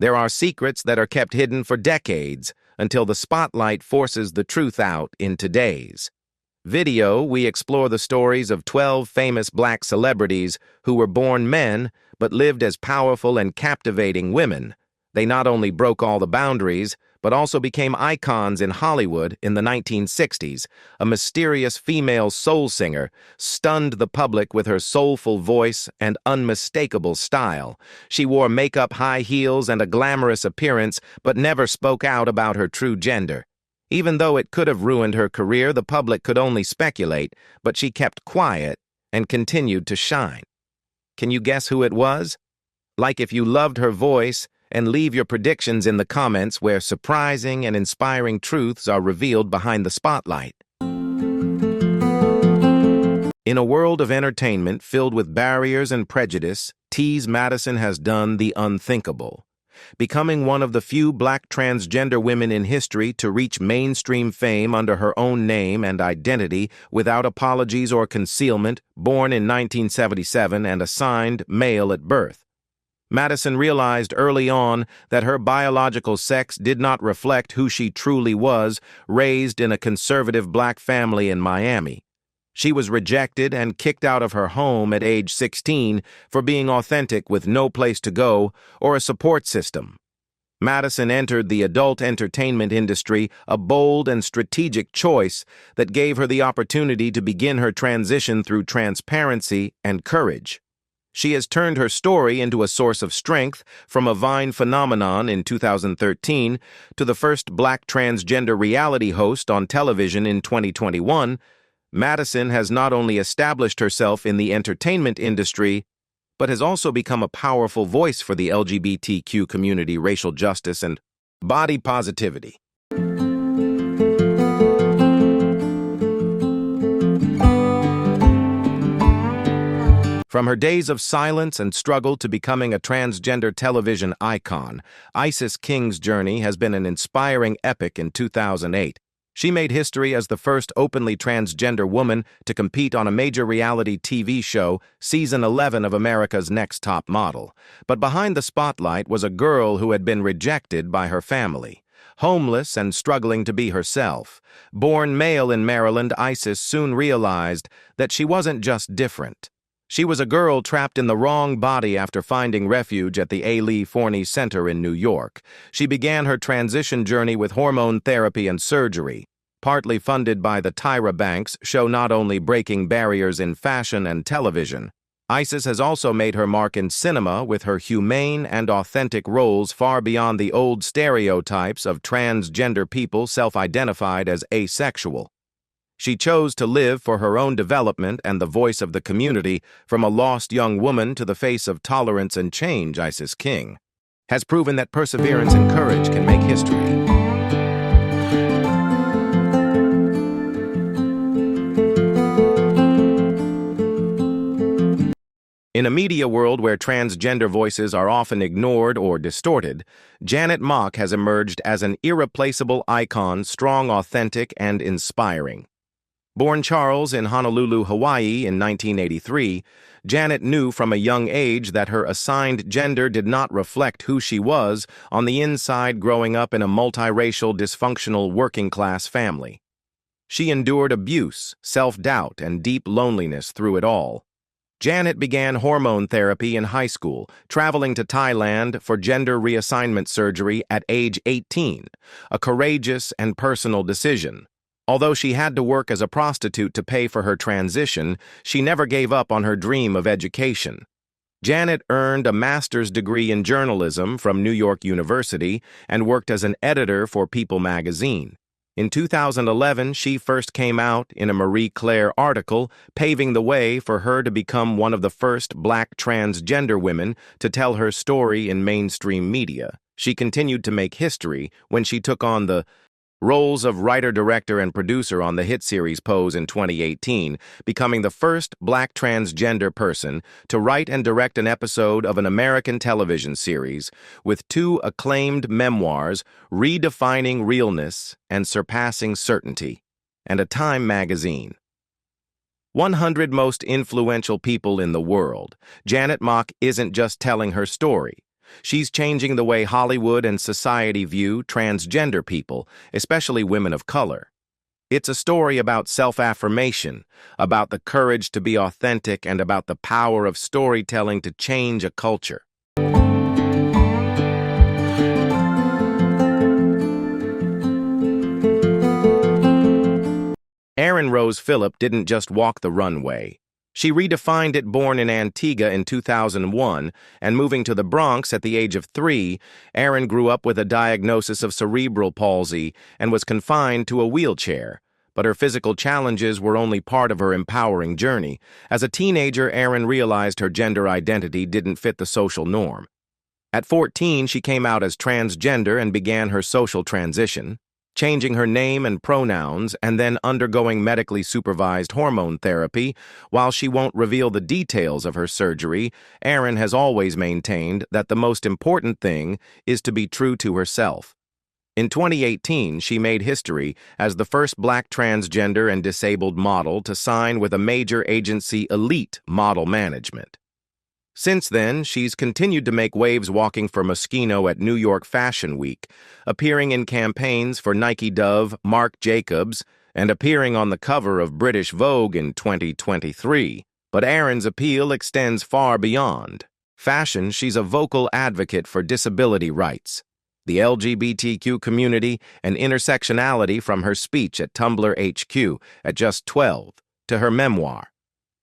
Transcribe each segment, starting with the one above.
There are secrets that are kept hidden for decades until the spotlight forces the truth out in today's video. We explore the stories of 12 famous black celebrities who were born men but lived as powerful and captivating women. They not only broke all the boundaries, but also became icons in Hollywood in the 1960s. A mysterious female soul singer stunned the public with her soulful voice and unmistakable style. She wore makeup, high heels, and a glamorous appearance, but never spoke out about her true gender. Even though it could have ruined her career, the public could only speculate, but she kept quiet and continued to shine. Can you guess who it was? Like if you loved her voice, and leave your predictions in the comments where surprising and inspiring truths are revealed behind the spotlight. In a world of entertainment filled with barriers and prejudice, T's Madison has done the unthinkable, becoming one of the few black transgender women in history to reach mainstream fame under her own name and identity without apologies or concealment. Born in 1977 and assigned male at birth, Madison realized early on that her biological sex did not reflect who she truly was. Raised in a conservative black family in Miami, she was rejected and kicked out of her home at age 16 for being authentic with no place to go or a support system. Madison entered the adult entertainment industry, a bold and strategic choice that gave her the opportunity to begin her transition through transparency and courage. She has turned her story into a source of strength, from a Vine phenomenon in 2013 to the first black transgender reality host on television in 2021. Madison has not only established herself in the entertainment industry, but has also become a powerful voice for the LGBTQ community, racial justice, and body positivity. From her days of silence and struggle to becoming a transgender television icon, Isis King's journey has been an inspiring epic. In 2008, she made history as the first openly transgender woman to compete on a major reality TV show, Season 11 of America's Next Top Model. But behind the spotlight was a girl who had been rejected by her family. Homeless and struggling to be herself. Born male in Maryland, Isis soon realized that she wasn't just different. She was a girl trapped in the wrong body after finding refuge at the A. Lee Forney Center in New York. She began her transition journey with hormone therapy and surgery, partly funded by the Tyra Banks show. Not only breaking barriers in fashion and television, Isis has also made her mark in cinema with her humane and authentic roles far beyond the old stereotypes of transgender people self-identified as asexual. She chose to live for her own development and the voice of the community. From a lost young woman to the face of tolerance and change, Isis King has proven that perseverance and courage can make history. In a media world where transgender voices are often ignored or distorted, Janet Mock has emerged as an irreplaceable icon, strong, authentic, and inspiring. Born Charles in Honolulu, Hawaii in 1983, Janet knew from a young age that her assigned gender did not reflect who she was on the inside. Growing up in a multiracial, dysfunctional, working-class family, she endured abuse, self-doubt, and deep loneliness through it all. Janet began hormone therapy in high school, traveling to Thailand for gender reassignment surgery at age 18, a courageous and personal decision. Although she had to work as a prostitute to pay for her transition, she never gave up on her dream of education. Janet earned a master's degree in journalism from New York University and worked as an editor for People magazine. In 2011, she first came out in a Marie Claire article, paving the way for her to become one of the first black transgender women to tell her story in mainstream media. She continued to make history when she took on the roles of writer, director, and producer on the hit series Pose in 2018, becoming the first black transgender person to write and direct an episode of an American television series, with 2 acclaimed memoirs, Redefining Realness and Surpassing Certainty, and a Time magazine. 100 Most Influential People in the World. Janet Mock isn't just telling her story. She's changing the way Hollywood and society view transgender people, especially women of color. It's a story about self-affirmation, about the courage to be authentic, and about the power of storytelling to change a culture. Erin Rose Phillip didn't just walk the runway. She redefined it. Born in Antigua in 2001 and moving to the Bronx at the age of 3, Erin grew up with a diagnosis of cerebral palsy and was confined to a wheelchair. But her physical challenges were only part of her empowering journey. As a teenager, Erin realized her gender identity didn't fit the social norm. At 14, she came out as transgender and began her social transition, changing her name and pronouns and then undergoing medically supervised hormone therapy. While she won't reveal the details of her surgery, Erin has always maintained that the most important thing is to be true to herself. In 2018, she made history as the first Black transgender and disabled model to sign with a major agency, Elite Model Management. Since then, she's continued to make waves, walking for Moschino at New York Fashion Week, appearing in campaigns for Nike, Dove, Marc Jacobs, and appearing on the cover of British Vogue in 2023. But Erin's appeal extends far beyond fashion. She's a vocal advocate for disability rights, the LGBTQ community, and intersectionality, from her speech at Tumblr HQ at just 12 to her memoir,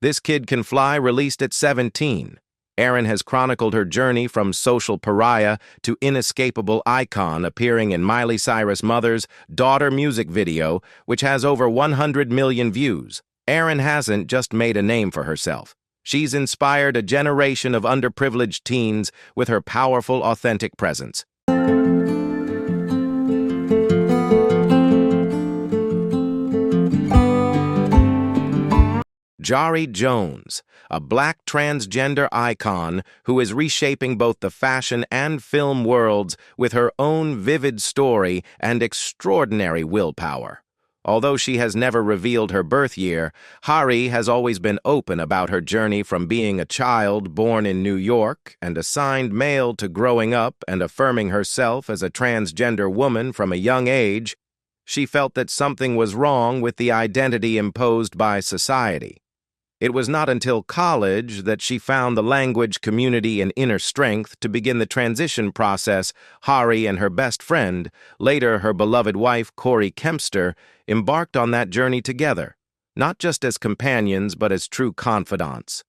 This Kid Can Fly, released at 17. Erin has chronicled her journey from social pariah to inescapable icon, appearing in Miley Cyrus' Mother's Daughter music video, which has over 100 million views. Erin hasn't just made a name for herself. She's inspired a generation of underprivileged teens with her powerful, authentic presence. Jari Jones, a Black transgender icon who is reshaping both the fashion and film worlds with her own vivid story and extraordinary willpower. Although she has never revealed her birth year, Jari has always been open about her journey from being a child born in New York and assigned male to growing up and affirming herself as a transgender woman from a young age. She felt that something was wrong with the identity imposed by society. It was not until college that she found the language, community, and inner strength to begin the transition process. Jari and her best friend, later her beloved wife, Corey Kempster, embarked on that journey together, not just as companions but as true confidants.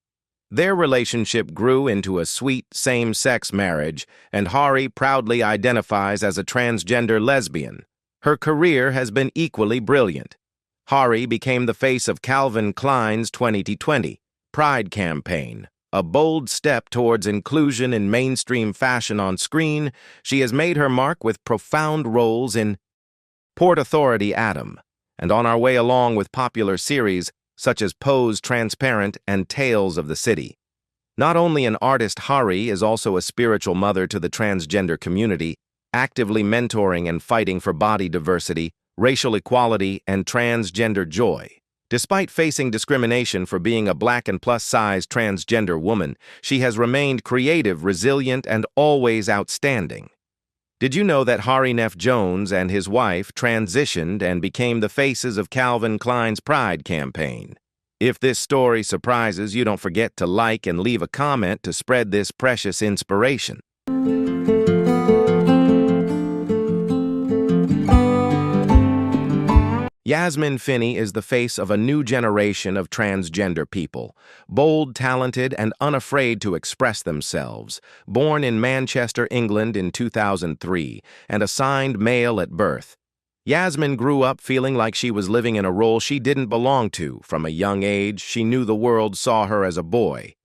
Their relationship grew into a sweet same-sex marriage, and Jari proudly identifies as a transgender lesbian. Her career has been equally brilliant. Jari became the face of Calvin Klein's 2020 Pride campaign, a bold step towards inclusion in mainstream fashion. On screen, she has made her mark with profound roles in Port Authority, Adam, and On Our Way Along, with popular series such as Pose, Transparent, and Tales of the City. Not only an artist, Jari is also a spiritual mother to the transgender community, actively mentoring and fighting for body diversity, racial equality, and transgender joy. Despite facing discrimination for being a Black and plus-size transgender woman, she has remained creative, resilient, and always outstanding. Did you know that Jari Neff Jones and his wife transitioned and became the faces of Calvin Klein's Pride campaign? If this story surprises you, don't forget to like and leave a comment to spread this precious inspiration. Yasmin Finney is the face of a new generation of transgender people, bold, talented, and unafraid to express themselves. Born in Manchester, England in 2003 and assigned male at birth, Yasmin grew up feeling like she was living in a role she didn't belong to. From a young age, she knew the world saw her as a boy.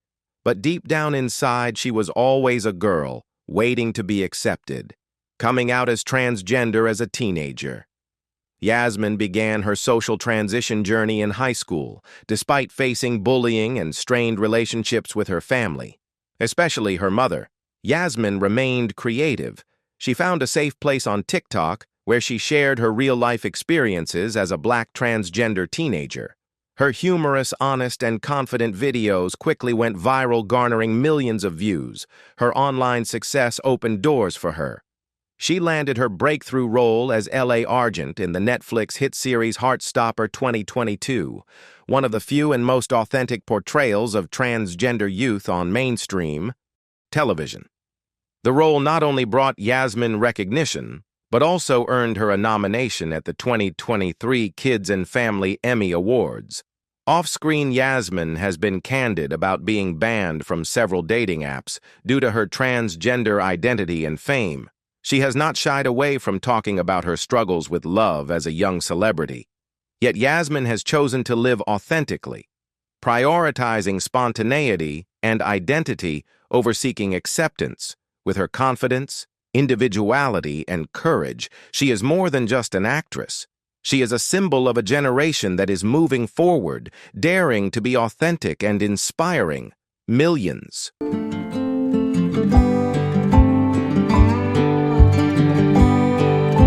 But deep down inside, she was always a girl, waiting to be accepted. Coming out as transgender as a teenager, Yasmin began her social transition journey in high school, despite facing bullying and strained relationships with her family, especially her mother. Yasmin remained creative. She found a safe place on TikTok where she shared her real-life experiences as a Black transgender teenager. Her humorous, honest, and confident videos quickly went viral, garnering millions of views. Her online success opened doors for her. She landed her breakthrough role as L.A. Argent in the Netflix hit series Heartstopper 2022, one of the few and most authentic portrayals of transgender youth on mainstream television. The role not only brought Yasmin recognition, but also earned her a nomination at the 2023 Kids and Family Emmy Awards. Off-screen, Yasmin has been candid about being banned from several dating apps due to her transgender identity and fame. She has not shied away from talking about her struggles with love as a young celebrity. Yet Yasmin has chosen to live authentically, prioritizing spontaneity and identity over seeking acceptance. With her confidence, individuality, and courage, she is more than just an actress. She is a symbol of a generation that is moving forward, daring to be authentic and inspiring millions.